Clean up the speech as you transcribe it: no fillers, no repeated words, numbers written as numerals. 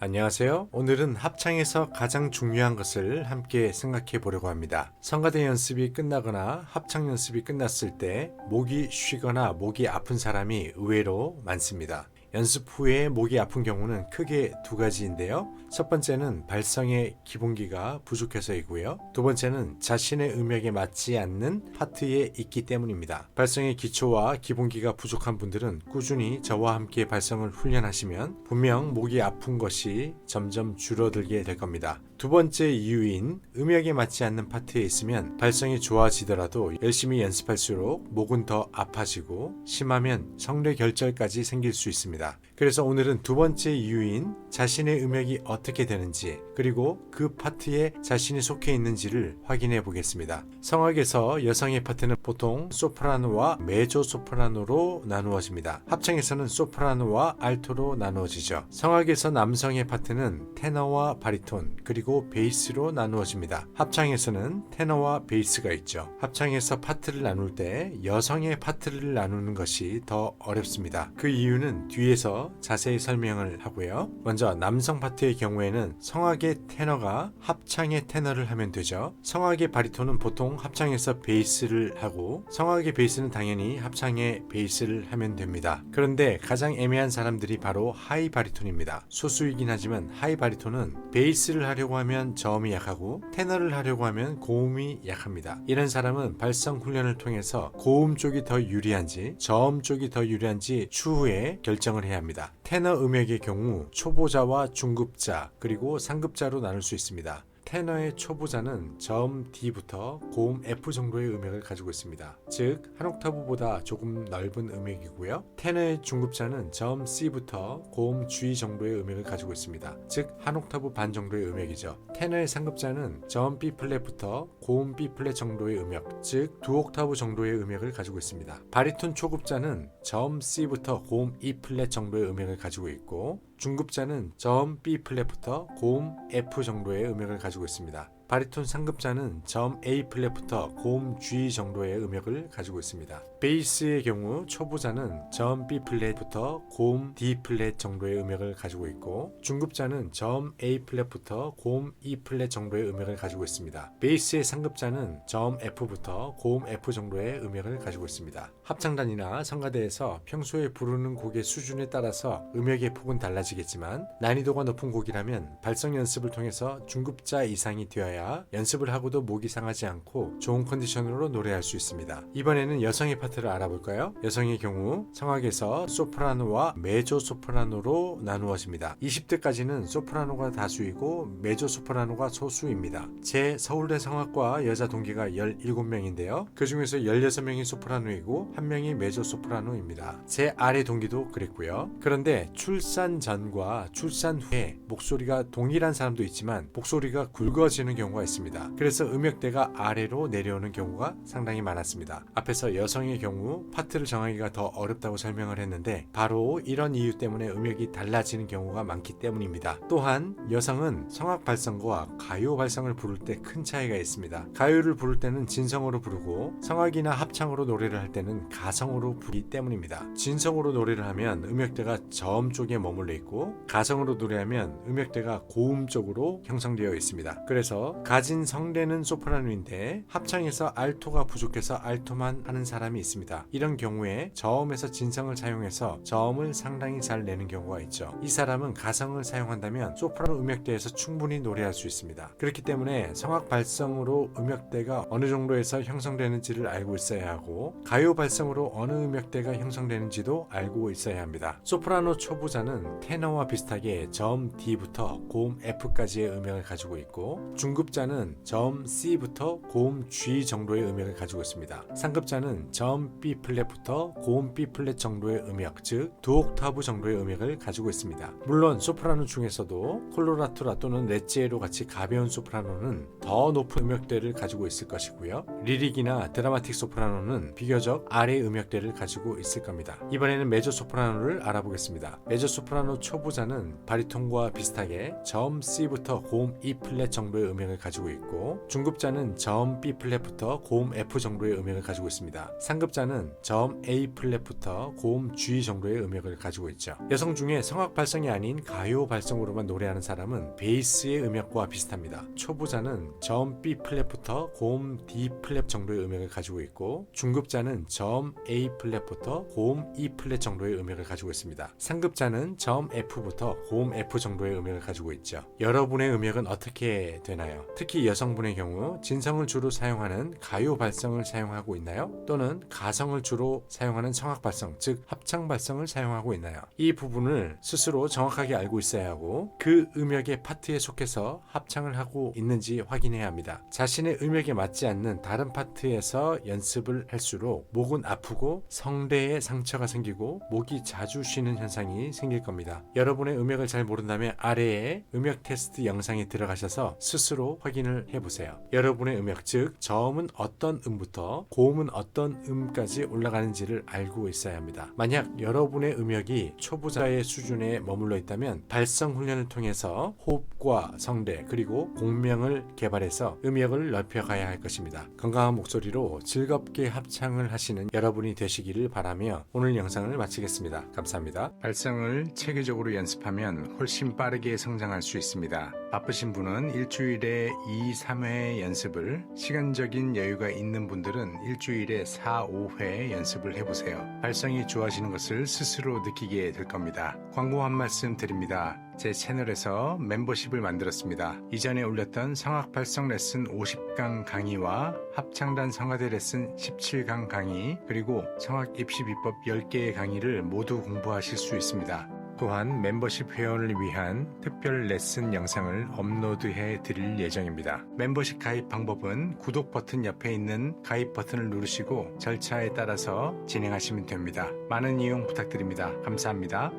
안녕하세요. 오늘은 합창에서 가장 중요한 것을 함께 생각해 보려고 합니다. 성가대 연습이 끝나거나 합창 연습이 끝났을 때 목이 쉬거나 목이 아픈 사람이 의외로 많습니다. 연습 후에 목이 아픈 경우는 크게 두 가지인데요. 첫 번째는 발성의 기본기가 부족해서이고요. 두 번째는 자신의 음역에 맞지 않는 파트에 있기 때문입니다. 발성의 기초와 기본기가 부족한 분들은 꾸준히 저와 함께 발성을 훈련하시면 분명 목이 아픈 것이 점점 줄어들게 될 겁니다. 두 번째 이유인 음역에 맞지 않는 파트에 있으면 발성이 좋아지더라도 열심히 연습할수록 목은 더 아파지고 심하면 성대 결절까지 생길 수 있습니다. 그래서 오늘은 두 번째 이유인 자신의 음역이 어떻게 되는지 그리고 그 파트에 자신이 속해 있는지를 확인해 보겠습니다. 성악에서 여성의 파트는 보통 소프라노와 메조소프라노로 나누어집니다. 합창에서는 소프라노와 알토로 나누어지죠. 성악에서 남성의 파트는 테너와 바리톤 그리고 베이스로 나누어집니다. 합창에서는 테너와 베이스가 있죠. 합창에서 파트를 나눌 때 여성의 파트를 나누는 것이 더 어렵습니다. 그 이유는 뒤에서 자세히 설명을 하고요. 먼저 남성 파트의 경우에는 성악의 테너가 합창의 테너를 하면 되죠. 성악의 바리톤은 보통 합창에서 베이스를 하고 성악의 베이스는 당연히 합창의 베이스를 하면 됩니다. 그런데 가장 애매한 사람들이 바로 하이 바리톤입니다. 소수이긴 하지만 하이 바리톤은 베이스를 하려고 하면 저음이 약하고 테너를 하려고 하면 고음이 약합니다. 이런 사람은 발성 훈련을 통해서 고음 쪽이 더 유리한지 저음 쪽이 더 유리한지 추후에 결정을 해야 합니다. 테너 음역의 경우 초보자와 중급자 그리고 상급자로 나눌 수 있습니다. 테너의 초보자는 저음 D부터 고음 F 정도의 음역을 가지고 있습니다. 즉, 한 옥타브보다 조금 넓은 음역이고요. 테너의 중급자는 저음 C부터 고음 G 정도의 음역을 가지고 있습니다. 즉, 한 옥타브 반 정도의 음역이죠. 테너의 상급자는 저음 B 플랫부터 고음 B 플랫 정도의 음역, 즉, 두 옥타브 정도의 음역을 가지고 있습니다. 바리톤 초급자는 저음 C부터 고음 E 플랫 정도의 음역을 가지고 있고, 중급자는 저음 B 플랫부터 고음 F 정도의 음역을 가지고 있습니다. 바리톤 상급자는 저음 A 플랫부터 고음 G 정도의 음역을 가지고 있습니다. 베이스의 경우 초보자는 저음 B 플랫부터 고음 D 플랫 정도의 음역을 가지고 있고 중급자는 저음 A 플랫부터 고음 E 플랫 정도의 음역을 가지고 있습니다. 베이스의 상급자는 저음 F부터 고음 F 정도의 음역을 가지고 있습니다. 합창단이나 성가대에서 평소에 부르는 곡의 수준에 따라서 음역의 폭은 달라지겠지만 난이도가 높은 곡이라면 발성 연습을 통해서 중급자 이상이 되어야 연습을 하고도 목이 상하지 않고 좋은 컨디션으로 노래할 수 있습니다. 이번에는 여성의 파트를 알아볼까요? 여성의 경우 성악에서 소프라노와 메조소프라노로 나누어집니다. 20대까지는 소프라노가 다수이고 메조소프라노가 소수입니다. 제 서울대 성악과 여자 동기가 17명인데요. 그 중에서 16명이 소프라노이고 1명이 메조소프라노입니다. 제 아래 동기도 그랬고요. 그런데 출산 전과 출산 후에 목소리가 동일한 사람도 있지만 목소리가 굵어지는 경우가 있습니다. 그래서 음역대가 아래로 내려오는 경우가 상당히 많았습니다. 앞에서 여성의 경우 파트를 정하기가 더 어렵다고 설명을 했는데 바로 이런 이유 때문에 음역이 달라지는 경우가 많기 때문입니다. 또한 여성은 성악 발성과 가요 발성을 부를 때 큰 차이가 있습니다. 가요를 부를 때는 진성으로 부르고 성악이나 합창으로 노래를 할 때는 가성으로 부르기 때문입니다. 진성으로 노래를 하면 음역대가 저음 쪽에 머물러 있고 가성으로 노래하면 음역대가 고음 쪽으로 형성되어 있습니다. 그래서 가진 성대는 소프라노인데 합창에서 알토가 부족해서 알토만 하는 사람이 있습니다. 이런 경우에 저음에서 진성을 사용해서 저음을 상당히 잘 내는 경우가 있죠. 이 사람은 가성을 사용한다면 소프라노 음역대에서 충분히 노래할 수 있습니다. 그렇기 때문에 성악 발성으로 음역대가 어느 정도에서 형성되는지를 알고 있어야 하고 가요 발성으로 어느 음역대가 형성되는지도 알고 있어야 합니다. 소프라노 초보자는 테너와 비슷하게 저음 D부터 고음 F까지의 음역을 가지고 있고 중급자는 저음 C부터 고음 G 정도의 음역을 가지고 있습니다. 상급자는 저음 B 플랫부터 고음 B 플랫 정도의 음역, 즉 두 옥타브 정도의 음역을 가지고 있습니다. 물론 소프라노 중에서도 콜로라투라 또는 레찌에로 같이 가벼운 소프라노는 더 높은 음역대를 가지고 있을 것이고요. 리릭이나 드라마틱 소프라노는 비교적 아래 음역대를 가지고 있을 겁니다. 이번에는 메조소프라노를 알아보겠습니다. 메조소프라노 초보자는 바리톤과 비슷하게 저음 C부터 고음 E 플랫 정도의 음역을 음역을 가지고 있고, 중급자는 저음 B 플랫부터 고음 F 정도의 음역을 가지고 있습니다. 상급자는 저음 A 플랫부터 고음 G 정도의 음역을 가지고 있죠. 여성 중에 성악 발성이 아닌 가요 발성으로만 노래하는 사람은 베이스의 음역과 비슷합니다. 초보자는 저음 B 플랫부터 고음 D 플랫 정도의 음역을 가지고 있고, 중급자는 저음 A 플랫부터 고음 E 플랫 정도의 음역을 가지고 있습니다. 상급자는 저음 F부터 고음 F 정도의 음역을 가지고 있죠. 여러분의 음역은 어떻게 되나요? 특히 여성분의 경우 진성을 주로 사용하는 가요 발성을 사용하고 있나요? 또는 가성을 주로 사용하는 성악 발성, 즉 합창 발성을 사용하고 있나요? 이 부분을 스스로 정확하게 알고 있어야 하고, 그 음역의 파트에 속해서 합창을 하고 있는지 확인해야 합니다. 자신의 음역에 맞지 않는 다른 파트에서 연습을 할수록 목은 아프고 성대에 상처가 생기고 목이 자주 쉬는 현상이 생길 겁니다. 여러분의 음역을 잘 모른다면 아래에 음역 테스트 영상에 들어가셔서 스스로 확인을 해보세요. 여러분의 음역, 즉 저음은 어떤 음부터 고음은 어떤 음까지 올라가는지를 알고 있어야 합니다. 만약 여러분의 음역이 초보자의 수준에 머물러 있다면 발성 훈련을 통해서 호흡과 성대 그리고 공명을 개발해서 음역을 넓혀가야 할 것입니다. 건강한 목소리로 즐겁게 합창을 하시는 여러분이 되시기를 바라며 오늘 영상을 마치겠습니다. 감사합니다. 발성을 체계적으로 연습하면 훨씬 빠르게 성장할 수 있습니다. 바쁘신 분은 일주일에 2, 3회 연습을, 시간적인 여유가 있는 분들은 일주일에 4, 5회 연습을 해보세요. 발성이 좋아지는 것을 스스로 느끼게 될 겁니다. 광고 한 말씀 드립니다. 제 채널에서 멤버십을 만들었습니다. 이전에 올렸던 성악 발성 레슨 50강 강의와 합창단 성화대 레슨 17강 강의, 그리고 성악 입시 비법 10개의 강의를 모두 공부하실 수 있습니다. 또한 멤버십 회원을 위한 특별 레슨 영상을 업로드해 드릴 예정입니다. 멤버십 가입 방법은 구독 버튼 옆에 있는 가입 버튼을 누르시고 절차에 따라서 진행하시면 됩니다. 많은 이용 부탁드립니다. 감사합니다.